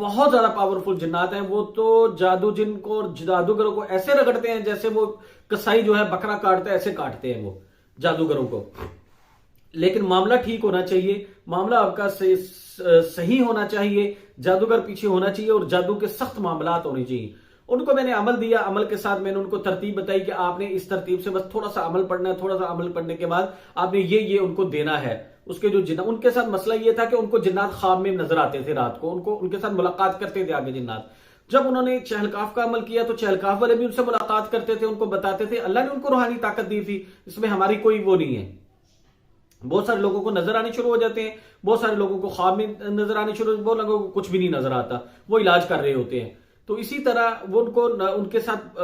بہت زیادہ پاورفل جنات ہیں. وہ تو جادو جن کو اور جادوگروں کو ایسے رگڑتے ہیں جیسے وہ کسائی جو ہے بکرا کاٹتا ہے ایسے کاٹتے ہیں وہ جادوگروں کو. لیکن معاملہ ٹھیک ہونا چاہیے, معاملہ آپ کا صحیح ہونا چاہیے, جادوگر پیچھے ہونا چاہیے اور جادو کے سخت معاملات ہونے چاہیے. ان کو میں نے عمل دیا, عمل کے ساتھ میں نے ان کو ترتیب بتائی کہ آپ نے اس ترتیب سے بس تھوڑا سا عمل پڑھنا ہے, تھوڑا سا عمل پڑھنے کے بعد آپ نے یہ ان کو دینا ہے. اس کے جو جنات, ان کے ساتھ مسئلہ یہ تھا کہ ان کو جنات خواب میں نظر آتے تھے رات کو, ان کے ساتھ ملاقات کرتے تھے آگے جنات. جب انہوں نے چہلکاف کا عمل کیا تو چہلکاف والے بھی ان سے ملاقات کرتے تھے, ان کو بتاتے تھے. اللہ نے ان کو روحانی طاقت دی تھی, اس میں ہماری کوئی وہ نہیں ہے. بہت سارے لوگوں کو نظر آنے شروع ہو جاتے ہیں, بہت سارے لوگوں کو خواب میں نظر آنے شروع, بہت لوگوں کو کچھ بھی نہیں نظر آتا, وہ علاج کر رہے ہوتے ہیں. تو اسی طرح وہ ان کے ساتھ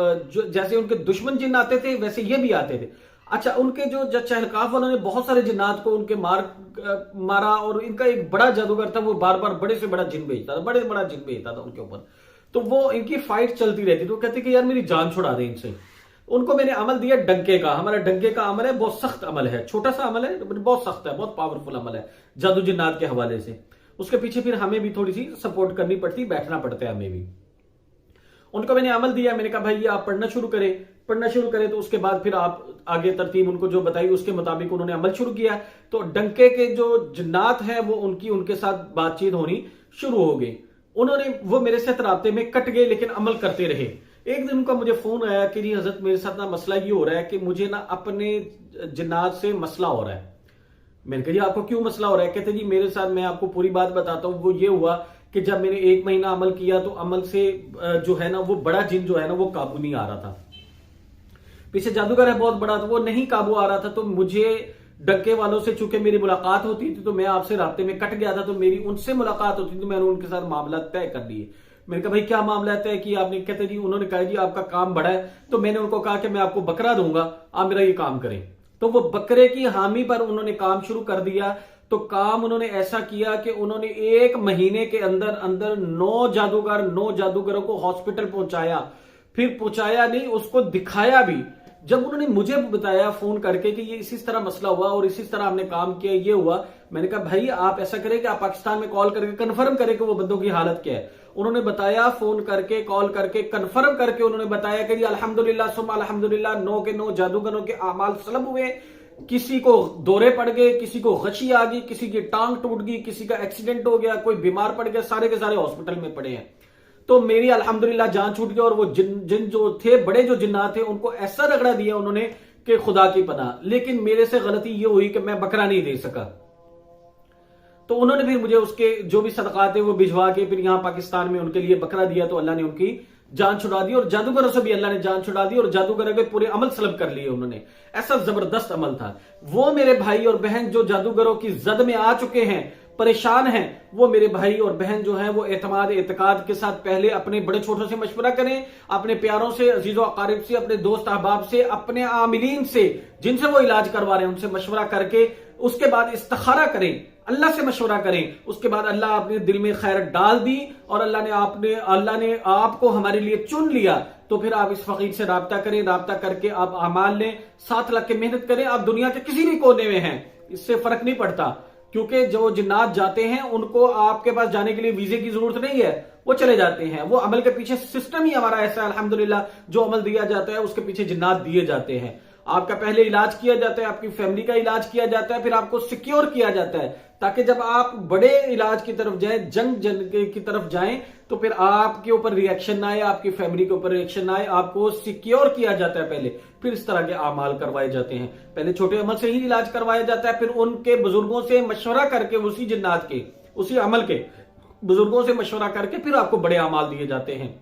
جیسے ان کے دشمن جن آتے تھے ویسے یہ بھی آتے تھے. اچھا, ان کے جو چہلکاف والوں نے بہت سارے جنات کو ان کے مارا, اور ان کا ایک بڑا جادوگر تھا, وہ بار بار بڑے سے بڑا جن بھیجتا تھا, بڑے سے بڑا جن بھیجتا تھا ان کے اوپر. تو وہ ان کی فائٹ چلتی رہتی, تو کہتے کہ یار میری جان چھڑا دیں ان سے. ان کو میں نے عمل دیا ڈنکے کا. ہمارا ڈنکے کا عمل ہے, بہت سخت عمل ہے, چھوٹا سا عمل ہے, بہت سخت ہے, بہت پاورفل عمل ہے جادو جنات کے حوالے سے. اس کے پیچھے پھر ہمیں بھی تھوڑی سی سپورٹ کرنی پڑتی, بیٹھنا پڑتا ہے ہمیں بھی. ان کو میں نے عمل دیا, میں نے کہا بھائی یہ آپ پڑھنا شروع کریں. تو اس کے بعد پھر آپ آگے ترتیب ان کو جو بتائی اس کے مطابق انہوں نے عمل شروع کیا. تو ڈنکے کے جو جنات ہیں وہ ان کے ساتھ بات چیت ہونی شروع ہو گئی. وہ میرے ساتھ رابطے میں کٹ گئے لیکن عمل کرتے رہے. ایک دن ان کا مجھے فون آیا کہ جی حضرت میرے ساتھ نا مسئلہ یہ ہو رہا ہے کہ مجھے نا اپنے جنات سے مسئلہ ہو رہا ہے. میں نے کہا جی آپ کو کیوں مسئلہ ہو رہا ہے؟ کہتے جی میرے ساتھ, میں آپ کو پوری بات بتاتا ہوں, وہ یہ ہوا کہ جب میں نے 1 مہینہ عمل کیا تو عمل سے جو ہے نا وہ بڑا جن جو ہے نا وہ قابو نہیں آ رہا تھا. پیچھے جادوگر ہے بہت بڑا, تو وہ نہیں قابو آ رہا تھا. تو مجھے ڈنکے والوں سے چونکہ میری ملاقات ہوتی تھی تو میں آپ سے رابطے میں کٹ گیا تھا, تو میری ان سے ملاقات ہوتی تھی تو میں نے ان کے ساتھ معاملات طے کر لیے. میں نے کہا بھائی کیا معاملہ طے کیا آپ نے؟ کہتے جی انہوں نے کہا جی آپ کا کام بڑا ہے. تو میں نے ان کو کہا کہ میں آپ کو بکرا دوں گا, آپ میرا یہ کام کریں. تو وہ بکرے کی حامی پر انہوں نے کام شروع کر دیا. تو کام انہوں نے ایسا کیا کہ انہوں نے 1 مہینے کے اندر 9 جادوگروں کو ہاسپٹل پہنچایا. پھر پہنچایا نہیں, اس کو دکھایا بھی. جب انہوں نے مجھے بتایا فون کر کے کہ یہ اسی طرح مسئلہ ہوا اور اسی طرح ہم نے کام کیا, یہ ہوا, میں نے کہا بھائی آپ ایسا کریں کہ آپ پاکستان میں کال کر کے کنفرم کریں کہ وہ بندوں کی حالت کیا ہے. انہوں نے بتایا, فون کر کے کال کر کے کنفرم کر کے انہوں نے بتایا کہ جی الحمدللہ ثم الحمدللہ 9 کے 9 جادوگروں کے اعمال سلب ہوئے. کسی کو دورے پڑ گئے, کسی کو غشی آ گئی, کسی کی ٹانگ ٹوٹ گئی, کسی کا ایکسیڈنٹ ہو گیا, کوئی بیمار پڑ گیا, سارے کے سارے ہاسپٹل میں پڑے ہیں. تو میری الحمدللہ جان چھوٹ گئی. اور وہ جن جو تھے, بڑے جو جنات تھے, ان کو ایسا رگڑا دیا انہوں نے کہ خدا کی پناہ. لیکن میرے سے غلطی یہ ہوئی کہ میں بکرا نہیں دے سکا. تو انہوں نے پھر مجھے اس کے جو بھی صدقات ہیں وہ بھجوا کے پھر یہاں پاکستان میں ان کے لیے بکرا دیا. تو اللہ نے ان کی جان چھڑا دی, اور جادوگروں سے بھی اللہ نے جان چھڑا دی, اور جادوگروں کے پورے عمل سلب کر لیے انہوں نے. ایسا زبردست عمل تھا. وہ میرے بھائی اور بہن جو جادوگروں کی زد میں آ چکے ہیں, پریشان ہیں, وہ میرے بھائی اور بہن جو ہیں وہ اعتقاد کے ساتھ پہلے اپنے بڑے چھوٹوں سے مشورہ کریں, اپنے پیاروں سے, عزیز و اقارب سے, اپنے دوست احباب سے, اپنے عاملین سے جن سے وہ علاج کروا رہے ہیں ان سے مشورہ کر کے اس کے بعد استخارہ کریں, اللہ سے مشورہ کریں. اس کے بعد اللہ اپنے دل میں خیرت ڈال دی اور اللہ نے آپ کو ہمارے لیے چن لیا. تو پھر آپ اس فقیر سے رابطہ کریں, رابطہ کر کے آپ اعمال لیں, 7 لاکھ کی محنت کریں. آپ دنیا کے کسی بھی کونے میں ہیں, اس سے فرق نہیں پڑتا, کیونکہ جو جنات جاتے ہیں ان کو آپ کے پاس جانے کے لیے ویزے کی ضرورت نہیں ہے, وہ چلے جاتے ہیں. وہ عمل کے پیچھے سسٹم ہی ہمارا ایسا ہے الحمدللہ, جو عمل دیا جاتا ہے اس کے پیچھے جنات دیے جاتے ہیں. آپ کا پہلے علاج کیا جاتا ہے, آپ کی فیملی کا علاج کیا جاتا ہے, پھر آپ کو سیکیور کیا جاتا ہے تاکہ جب آپ بڑے علاج کی طرف جائیں, جنگ کی طرف جائیں, تو پھر آپ کے اوپر ریئیکشن نہ آئے, آپ کی فیملی کے اوپر ریئیکشن نہ آئے. آپ کو سیکیور کیا جاتا ہے پہلے, پھر اس طرح کے اعمال کروائے جاتے ہیں. پہلے چھوٹے عمل سے ہی علاج کروایا جاتا ہے, پھر ان کے بزرگوں سے مشورہ کر کے, اسی جنات کے, اسی عمل کے بزرگوں سے مشورہ کر کے پھر آپ کو بڑے اعمال دیے جاتے ہیں.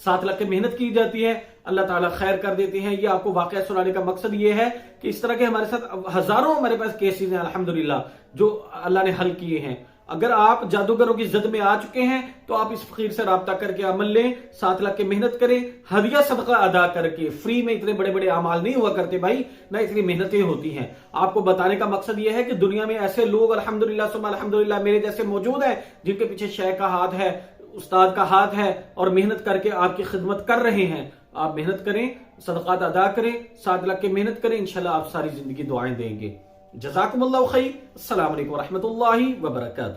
7 لاکھ کی محنت کی جاتی ہے, اللہ تعالیٰ خیر کر دیتے ہیں. یہ آپ کو واقعہ سنانے کا مقصد یہ ہے کہ اس طرح کے ہمارے ساتھ ہزاروں ہمارے پاس کیسز ہیں الحمدللہ جو اللہ نے حل کیے ہیں. اگر آپ جادوگروں کی زد میں آ چکے ہیں تو آپ اس فقیر سے رابطہ کر کے عمل لیں, 7 لاکھ کی محنت کریں, ہدیہ صدقہ ادا کر کے. فری میں اتنے بڑے بڑے اعمال نہیں ہوا کرتے بھائی, نہ اتنی محنتیں ہوتی ہیں. آپ کو بتانے کا مقصد یہ ہے کہ دنیا میں ایسے لوگ الحمدللہ ثم الحمدللہ میرے جیسے موجود ہیں جن کے پیچھے شیخ کا ہاتھ ہے, استاد کا ہاتھ ہے, اور محنت کر کے آپ کی خدمت کر رہے ہیں. آپ محنت کریں, صدقات ادا کریں, 7 لاکھ کی محنت کریں, انشاءاللہ آپ ساری زندگی دعائیں دیں گے. جزاکم اللہ خیر. السلام علیکم ورحمۃ اللہ وبرکاتہ.